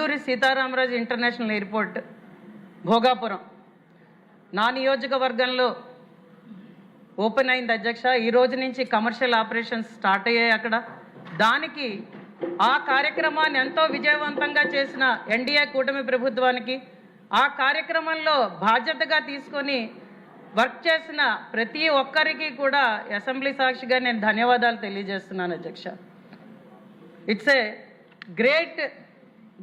Alluri Sitaramaraju international airport Bhogapuram నా నియోజకవర్గంలో open అయింది అధ్యక్ష. ఈ రోజు నుంచి కమర్షియల్ ఆపరేషన్స్ స్టార్ట్ అయ్యాయి అక్కడ. దానికి ఆ కార్యక్రమాన్ని ఎంతో విజయవంతంగా చేసిన ఎన్డీఏ కూటమి ప్రభుత్వానికి, ఆ కార్యక్రమంలో బాధ్యతగా తీసుకొని వర్క్ చేసిన ప్రతి ఒక్కరికి కూడా అసెంబ్లీ సాక్షిగా నేను ధన్యవాదాలు తెలియజేస్తున్నాను అధ్యక్ష. It's a great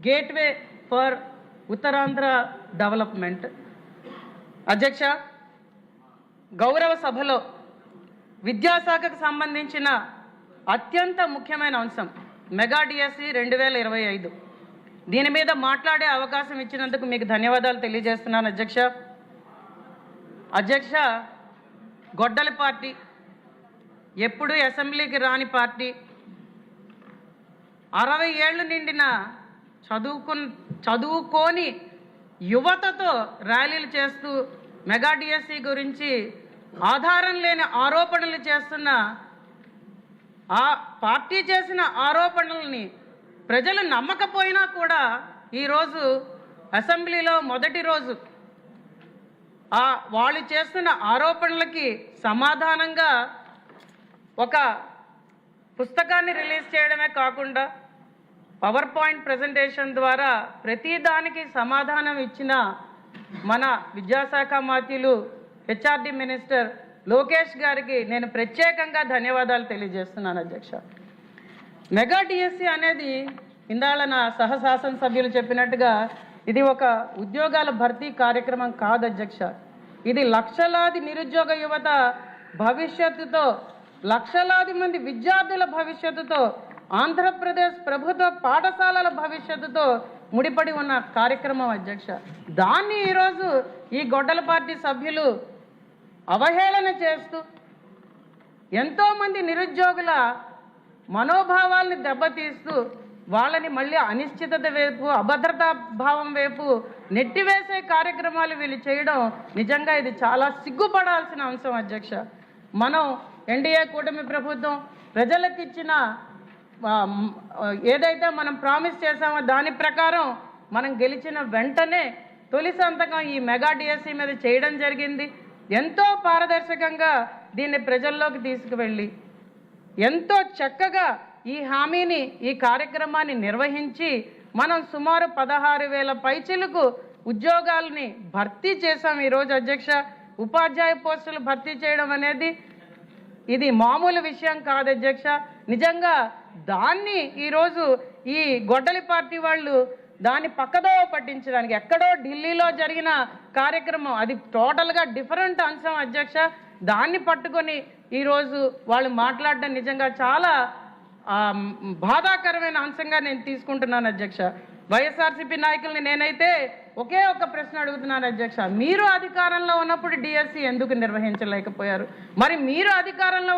gateway for Uttarandhra development. అధ్యక్ష, గౌరవ సభలో విద్యాశాఖకు సంబంధించిన అత్యంత ముఖ్యమైన అంశం మెగా డిఎస్సి 2025. దీని మీద మాట్లాడే అవకాశం ఇచ్చినందుకు మీకు ధన్యవాదాలు తెలియజేస్తున్నాను అధ్యక్ష. అధ్యక్ష, గొడ్డలి పార్టీ, ఎప్పుడు అసెంబ్లీకి రాని పార్టీ, 60 ఏళ్ళు నిండిన చదువుకోని యువతతో ర్యాలీలు చేస్తూ మెగా డిఎస్సి గురించి ఆధారం లేని ఆరోపణలు చేస్తున్న ఆ పార్టీ చేసిన ఆరోపణల్ని ప్రజలు నమ్మకపోయినా కూడా ఈరోజు అసెంబ్లీలో మొదటి రోజు వాళ్ళు చేస్తున్న ఆరోపణలకి సమాధానంగా ఒక పుస్తకాన్ని రిలీజ్ చేయడమే కాకుండా పవర్ పాయింట్ ప్రజెంటేషన్ ద్వారా ప్రతి దానికి సమాధానం ఇచ్చిన మన విద్యాశాఖ మంత్రులు హెచ్ఆర్డి మినిస్టర్ లోకేష్ గారికి నేను ప్రత్యేకంగా ధన్యవాదాలు తెలియజేస్తున్నాను అధ్యక్ష. మెగా డిఎస్సి అనేది ఇందాళ నా సహశాసనసభ్యులు చెప్పినట్టుగా ఇది ఒక ఉద్యోగాల భర్తీ కార్యక్రమం కాదు అధ్యక్ష. ఇది లక్షలాది నిరుద్యోగ యువత భవిష్యత్తుతో, లక్షలాది మంది విద్యార్థుల భవిష్యత్తుతో, ఆంధ్రప్రదేశ్ ప్రభుత్వ పాఠశాలల భవిష్యత్తుతో ముడిపడి ఉన్న కార్యక్రమం అధ్యక్ష. దాన్ని ఈరోజు ఈ గొడ్డల పార్టీ సభ్యులు అవహేళన చేస్తూ ఎంతోమంది నిరుద్యోగుల మనోభావాల్ని దెబ్బతీస్తూ వాళ్ళని మళ్ళీ అనిశ్చితత వైపు, అభద్రతా భావం వైపు నెట్టివేసే కార్యక్రమాలు వీళ్ళు చేయడం నిజంగా ఇది చాలా సిగ్గుపడాల్సిన అంశం అధ్యక్ష. మనం ఎన్డీఏ కూటమి ప్రభుత్వం ప్రజలకు ఇచ్చిన ఏదైతే మనం ప్రామిస్ చేసామో దాని ప్రకారం మనం గెలిచిన వెంటనే తొలి సంతకం ఈ మెగా డిఎస్సి మీద చేయడం జరిగింది. ఎంతో పారదర్శకంగా దీన్ని ప్రజల్లోకి తీసుకువెళ్ళి ఎంతో చక్కగా ఈ హామీని, ఈ కార్యక్రమాన్ని నిర్వహించి మనం సుమారు 16,000 పైచిలకు ఉద్యోగాలని భర్తీ చేశాం ఈరోజు అధ్యక్ష. ఉపాధ్యాయ పోస్టులు భర్తీ చేయడం అనేది ఇది మామూలు విషయం కాదు అధ్యక్ష. నిజంగా దాన్ని ఈరోజు ఈ గొడ్డలి పార్టీ వాళ్ళు దాన్ని పక్కదోవ పట్టించడానికి, ఎక్కడో ఢిల్లీలో జరిగిన కార్యక్రమం, అది టోటల్గా డిఫరెంట్ అంశం అధ్యక్ష. దాన్ని పట్టుకొని ఈరోజు వాళ్ళు మాట్లాడడం నిజంగా చాలా బాధాకరమైన అంశంగా నేను తీసుకుంటున్నాను అధ్యక్ష. వైఎస్ఆర్సీపీ నాయకుల్ని నేనైతే ఒకే ఒక ప్రశ్న అడుగుతున్నాను అధ్యక్ష. మీరు అధికారంలో ఉన్నప్పుడు డిఎస్సి ఎందుకు నిర్వహించలేకపోయారు? మరి మీరు అధికారంలో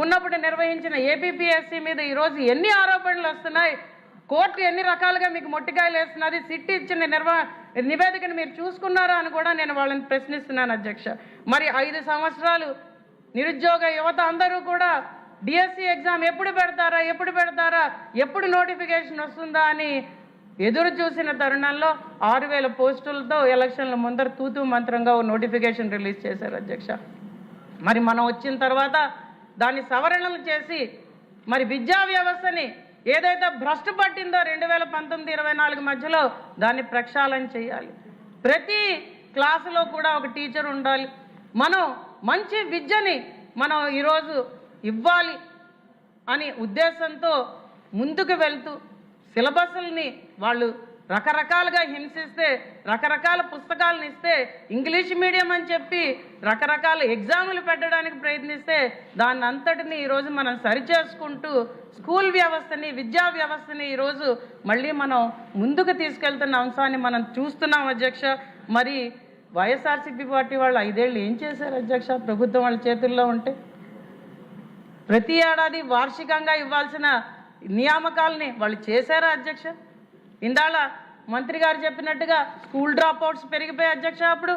ఉన్నప్పుడు నిర్వహించిన ఏపీపీఎస్సీ మీద ఈరోజు ఎన్ని ఆరోపణలు వస్తున్నాయి? కోర్టు ఎన్ని రకాలుగా మీకు మొట్టికాయలు వేస్తున్నది? సిట్ ఇచ్చిన నివేదికను మీరు చూసుకున్నారా అని కూడా నేను వాళ్ళని ప్రశ్నిస్తున్నాను అధ్యక్ష. మరి 5 సంవత్సరాలు నిరుద్యోగ యువత అందరూ కూడా డిఎస్సి ఎగ్జామ్ ఎప్పుడు పెడతారా, ఎప్పుడు నోటిఫికేషన్ వస్తుందా అని ఎదురు చూసిన తరుణంలో 6,000 పోస్టులతో ఎలక్షన్ల ముందర తూతూ మంత్రంగా నోటిఫికేషన్ రిలీజ్ చేశారు అధ్యక్ష. మరి మనం వచ్చిన తర్వాత దాన్ని సవరణలు చేసి మరి విద్యా వ్యవస్థని ఏదైతే భ్రష్టు పట్టిందో 2019-24 మధ్యలో దాన్ని ప్రక్షాళన చేయాలి. ప్రతి క్లాసులో కూడా ఒక టీచర్ ఉండాలి. మనం మంచి విద్యని మనం ఈరోజు ఇవ్వాలి అని ఉద్దేశంతో ముందుకు వెళ్తూ సిలబస్ని వాళ్ళు రకరకాలుగా హింసిస్తే, రకరకాల పుస్తకాలను ఇస్తే, ఇంగ్లీష్ మీడియం అని చెప్పి రకరకాల ఎగ్జాములు పెట్టడానికి ప్రయత్నిస్తే దాన్ని అంతటిని ఈరోజు మనం సరిచేసుకుంటూ స్కూల్ వ్యవస్థని, విద్యా వ్యవస్థని ఈరోజు మళ్ళీ మనం ముందుకు తీసుకెళ్తున్న అంశాన్ని మనం చూస్తున్నాం అధ్యక్ష. మరి వైఎస్ఆర్సీపీ పార్టీ వాళ్ళు 5 ఏళ్ళు ఏం చేశారు అధ్యక్ష? ప్రభుత్వం వాళ్ళ చేతుల్లో ఉంటే ప్రతి ఏడాది వార్షికంగా ఇవ్వాల్సిన నియామకాలని వాళ్ళు చేశారా అధ్యక్ష? ఇందాళ మంత్రి గారు చెప్పినట్టుగా స్కూల్ డ్రాప్అవుట్స్ పెరిగిపోయి అధ్యక్ష. అప్పుడు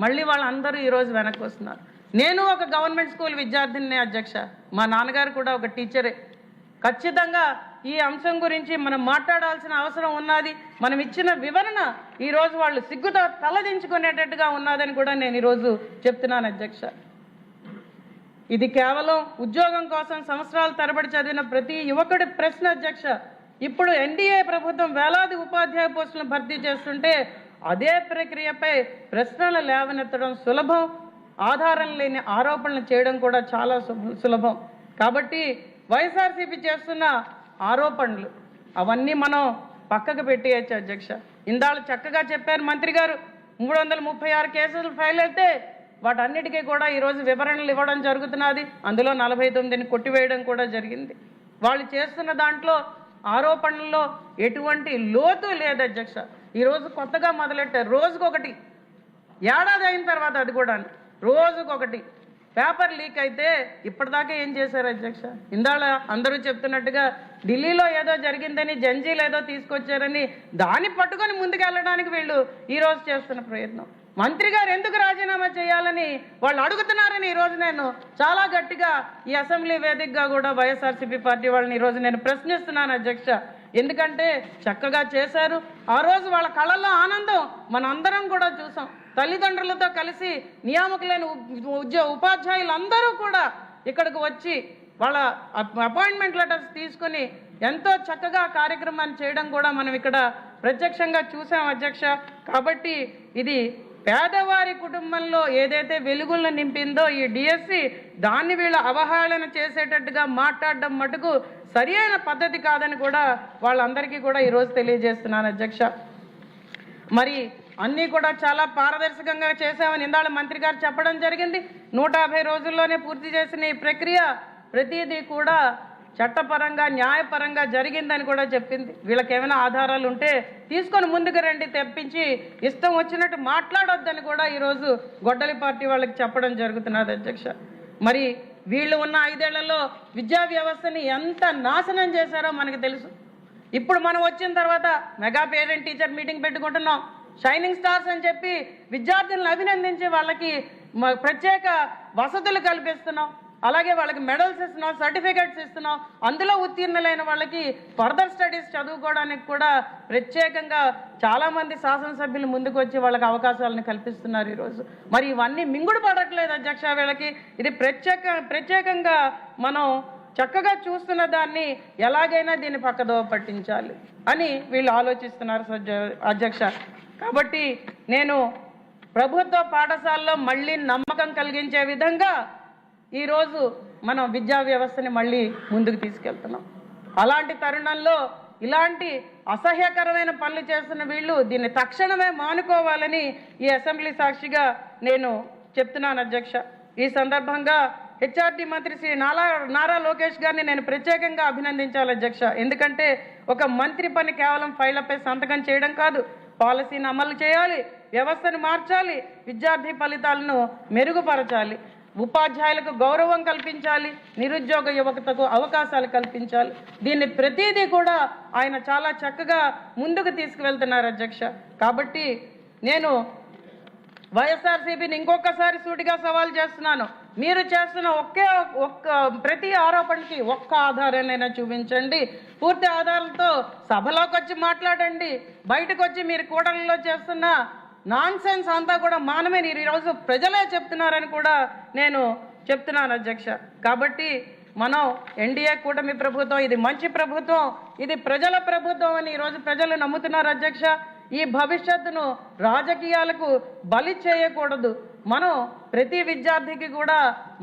మళ్ళీ వాళ్ళందరూ ఈరోజు వెనక్కి వస్తున్నారు. నేను ఒక గవర్నమెంట్ స్కూల్ విద్యార్థిని అధ్యక్ష. మా నాన్నగారు కూడా ఒక టీచరే. ఖచ్చితంగా ఈ అంశం గురించి మనం మాట్లాడాల్సిన అవసరం ఉన్నది. మనం ఇచ్చిన వివరణ ఈరోజు వాళ్ళు సిగ్గుతో తలదించుకునేటట్టుగా ఉన్నదని కూడా నేను ఈరోజు చెప్తున్నాను అధ్యక్ష. ఇది కేవలం ఉద్యోగం కోసం సంవత్సరాల తరబడి చదివిన ప్రతి యువకుడి ప్రశ్న అధ్యక్ష. ఇప్పుడు ఎన్డీఏ ప్రభుత్వం వేలాది ఉపాధ్యాయ పోస్టులను భర్తీ చేస్తుంటే అదే ప్రక్రియపై ప్రశ్నలు లేవనెత్తడం సులభం, ఆధారం లేని ఆరోపణలు చేయడం కూడా చాలా సులభం. కాబట్టి వైఎస్ఆర్సీపీ చేస్తున్న ఆరోపణలు అవన్నీ మనం పక్కకు పెట్టేయచ్చు అధ్యక్ష. ఇందాళ్ళు చక్కగా చెప్పారు మంత్రి గారు, 336 కేసులు ఫైల్ అయితే వాటన్నిటికీ కూడా ఈరోజు వివరణలు ఇవ్వడం జరుగుతున్నది. అందులో 49ని కొట్టివేయడం కూడా జరిగింది. వాళ్ళు చేస్తున్న దాంట్లో ఆరోపణల్లో ఎటువంటి లోతు లేదు అధ్యక్ష. ఈరోజు కొత్తగా మొదలెట్టారు, రోజుకొకటి. ఏడాది అయిన తర్వాత అది కూడా రోజుకొకటి. పేపర్ లీక్ అయితే ఇప్పటిదాకా ఏం చేశారు అధ్యక్ష? ఇందాళ అందరూ చెప్తున్నట్టుగా ఢిల్లీలో ఏదో జరిగిందని, జంజీలు ఏదో తీసుకొచ్చారని దాన్ని పట్టుకొని ముందుకెళ్ళడానికి వీళ్ళు ఈరోజు చేస్తున్న ప్రయత్నం. మంత్రి గారు ఎందుకు రాజీనామా చేయాలని వాళ్ళు అడుగుతున్నారని ఈరోజు నేను చాలా గట్టిగా ఈ అసెంబ్లీ వేదికగా కూడా వైఎస్ఆర్సీపీ పార్టీ వాళ్ళని ఈరోజు నేను ప్రశ్నిస్తున్నాను అధ్యక్ష. ఎందుకంటే చక్కగా చేశారు. ఆ రోజు వాళ్ళ కళ్ళల్లో ఆనందం మనందరం కూడా చూసాం. తల్లిదండ్రులతో కలిసి నియామకులైన ఉపాధ్యాయులందరూ కూడా ఇక్కడికి వచ్చి వాళ్ళ అపాయింట్మెంట్ లెటర్స్ తీసుకుని ఎంతో చక్కగా కార్యక్రమాన్ని చేయడం కూడా మనం ఇక్కడ ప్రత్యక్షంగా చూసాం అధ్యక్ష. కాబట్టి ఇది పేదవారి కుటుంబంలో ఏదైతే వెలుగులను నింపిందో ఈ డిఎస్సి, దాన్ని వీళ్ళ అవహేళన చేసేటట్టుగా మాట్లాడడం మటుకు సరి అయిన పద్ధతి కాదని కూడా వాళ్ళందరికీ కూడా ఈరోజు తెలియజేస్తున్నాను అధ్యక్ష. మరి అన్నీ కూడా చాలా పారదర్శకంగా చేశామని ఇందాక మంత్రి గారు చెప్పడం జరిగింది. 150 రోజుల్లోనే పూర్తి చేసిన ఈ ప్రక్రియ ప్రతిదీ కూడా చట్టపరంగా న్యాయపరంగా జరిగిందని కూడా చెప్పింది. వీళ్ళకి ఏమైనా ఆధారాలు ఉంటే తీసుకొని ముందుకు రండి, తెప్పించి ఇష్టం వచ్చినట్టు మాట్లాడొద్దని కూడా ఈరోజు గొడ్డలి పార్టీ వాళ్ళకి చెప్పడం జరుగుతున్నది అధ్యక్ష. మరి వీళ్ళు ఉన్న 5 ఏళ్లలో విద్యా వ్యవస్థని ఎంత నాశనం చేశారో మనకు తెలుసు. ఇప్పుడు మనం వచ్చిన తర్వాత మెగా పేరెంట్ టీచర్ మీటింగ్ పెట్టుకుంటున్నాం. షైనింగ్ స్టార్స్ అని చెప్పి విద్యార్థులను అభినందించి వాళ్ళకి ప్రత్యేక వసతులు కల్పిస్తున్నాం. అలాగే వాళ్ళకి మెడల్స్ ఇస్తున్నాం, సర్టిఫికేట్స్ ఇస్తున్నాం. అందులో ఉత్తీర్ణులైన వాళ్ళకి ఫర్దర్ స్టడీస్ చదువుకోవడానికి కూడా ప్రత్యేకంగా చాలామంది శాసనసభ్యులు ముందుకు వచ్చి వాళ్ళకి అవకాశాలను కల్పిస్తున్నారు ఈరోజు. మరి ఇవన్నీ మింగుడు పడట్లేదు అధ్యక్ష వీళ్ళకి. ఇది ప్రత్యేకంగా మనం చక్కగా చూస్తున్న దాన్ని ఎలాగైనా దీన్ని పక్కదోవ పట్టించాలి అని వీళ్ళు ఆలోచిస్తున్నారు అధ్యక్ష. కాబట్టి నేను ప్రభుత్వ పాఠశాలలో మళ్ళీ నమ్మకం కలిగించే విధంగా ఈరోజు మనం విద్యా వ్యవస్థని మళ్ళీ ముందుకు తీసుకెళ్తున్నాం. అలాంటి తరుణంలో ఇలాంటి అసహ్యకరమైన పనులు చేస్తున్న వీళ్ళు దీన్ని తక్షణమే మానుకోవాలని ఈ అసెంబ్లీ సాక్షిగా నేను చెప్తున్నాను అధ్యక్ష. ఈ సందర్భంగా హెచ్ఆర్డీ మంత్రి శ్రీ నారా లోకేష్ గారిని నేను ప్రత్యేకంగా అభినందించాలి అధ్యక్ష. ఎందుకంటే ఒక మంత్రి పని కేవలం ఫైళ్లపై సంతకం చేయడం కాదు, పాలసీని అమలు చేయాలి, వ్యవస్థను మార్చాలి, విద్యార్థి ఫలితాలను మెరుగుపరచాలి, ఉపాధ్యాయులకు గౌరవం కల్పించాలి, నిరుద్యోగ యువతకు అవకాశాలు కల్పించాలి. దీన్ని ప్రతిదీ కూడా ఆయన చాలా చక్కగా ముందుకు తీసుకువెళ్తున్నారు అధ్యక్ష. కాబట్టి నేను వైఎస్ఆర్సీపీని ఇంకొకసారి సూటిగా సవాల్ చేస్తున్నాను. మీరు చేస్తున్న ప్రతి ఆరోపణకి ఒక్క ఆధారాన్నైనా చూపించండి. పూర్తి ఆధారాలతో సభలోకి వచ్చి మాట్లాడండి. బయటకు వచ్చి మీరు కూడలిలో చేస్తున్న నాన్సెన్స్ అంతా కూడా మానమే ఈరోజు ప్రజలే చెప్తున్నారని కూడా నేను చెప్తున్నాను అధ్యక్ష. కాబట్టి మనం ఎన్డీఏ కూటమి ప్రభుత్వం, ఇది మంచి ప్రభుత్వం, ఇది ప్రజల ప్రభుత్వం అని ఈరోజు ప్రజలు నమ్ముతున్నారు అధ్యక్ష. ఈ భవిష్యత్తును రాజకీయాలకు బలి చేయకూడదు. మనం ప్రతి విద్యార్థికి కూడా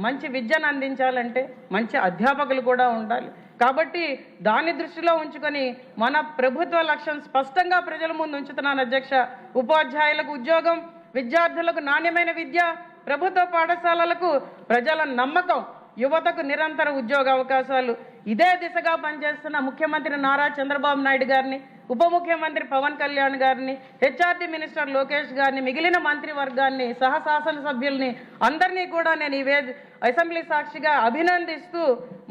మంచి విద్యను అందించాలంటే మంచి అధ్యాపకులు కూడా ఉండాలి. కాబట్టి దాన్ని దృష్టిలో ఉంచుకొని మన ప్రభుత్వ లక్ష్యం స్పష్టంగా ప్రజల ముందు ఉంచుతున్నాను అధ్యక్ష. ఉపాధ్యాయులకు ఉద్యోగం, విద్యార్థులకు నాణ్యమైన విద్య, ప్రభుత్వ పాఠశాలలకు ప్రజల నమ్మకం, యువతకు నిరంతర ఉద్యోగ అవకాశాలు. ఇదే దిశగా పనిచేస్తున్న ముఖ్యమంత్రి నారా చంద్రబాబు నాయుడు గారిని, ఉప ముఖ్యమంత్రి పవన్ కళ్యాణ్ గారిని, హెచ్ఆర్డీ మినిస్టర్ లోకేష్ గారిని, మిగిలిన మంత్రివర్గాన్ని, సహశాసనసభ్యుల్ని అందరినీ కూడా నేను ఈ అసెంబ్లీ సాక్షిగా అభినందిస్తూ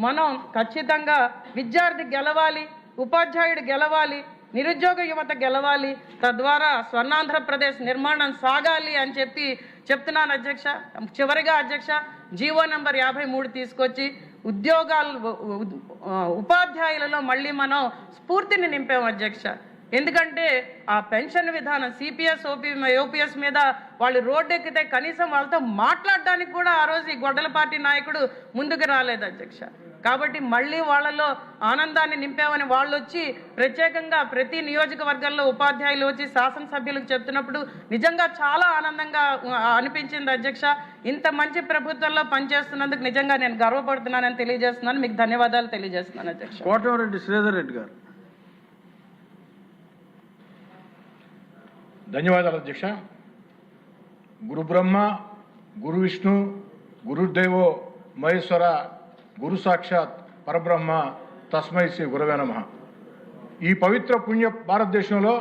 మనం ఖచ్చితంగా విద్యార్థి గెలవాలి, ఉపాధ్యాయుడు గెలవాలి, నిరుద్యోగ యువత గెలవాలి, తద్వారా స్వర్ణాంధ్రప్రదేశ్ నిర్మాణం సాగాలి అని చెప్తున్నాను అధ్యక్ష. చివరిగా అధ్యక్ష, జీవో నంబర్ 53 తీసుకొచ్చి ఉద్యోగాలు ఉపాధ్యాయులలో మళ్ళీ మనం స్ఫూర్తిని నింపాం అధ్యక్ష. ఎందుకంటే ఆ పెన్షన్ విధానం సిపిఎస్ ఓపీఎస్ మీద వాళ్ళు రోడ్డు ఎక్కితే కనీసం వాళ్ళతో మాట్లాడడానికి కూడా ఆ రోజు ఈ గొడ్డల పార్టీ నాయకుడు ముందుకు రాలేదు అధ్యక్ష. కాబట్టి మళ్ళీ వాళ్ళలో ఆనందాన్ని నింపామని వాళ్ళు వచ్చి ప్రత్యేకంగా ప్రతి నియోజకవర్గంలో ఉపాధ్యాయులు వచ్చి శాసనసభ్యులకు చెప్తున్నప్పుడు నిజంగా చాలా ఆనందంగా అనిపించింది అధ్యక్ష. ఇంత మంచి ప్రభుత్వంలో పనిచేస్తున్నందుకు నిజంగా నేను గర్వపడుతున్నానని తెలియజేస్తున్నాను. మీకు ధన్యవాదాలు తెలియజేస్తున్నాను అధ్యక్ష. కోటమిరెడ్డి శ్రీధర్ రెడ్డి గారు. ధన్యవాదాలు అధ్యక్ష. గురు బ్రహ్మ గురు విష్ణు గురుదేవో మహేశ్వర గురు సాక్షాత్ పరబ్రహ్మ తస్మై శ్రీ గురవే నమః. ఈ పవిత్ర పుణ్య భారతదేశంలో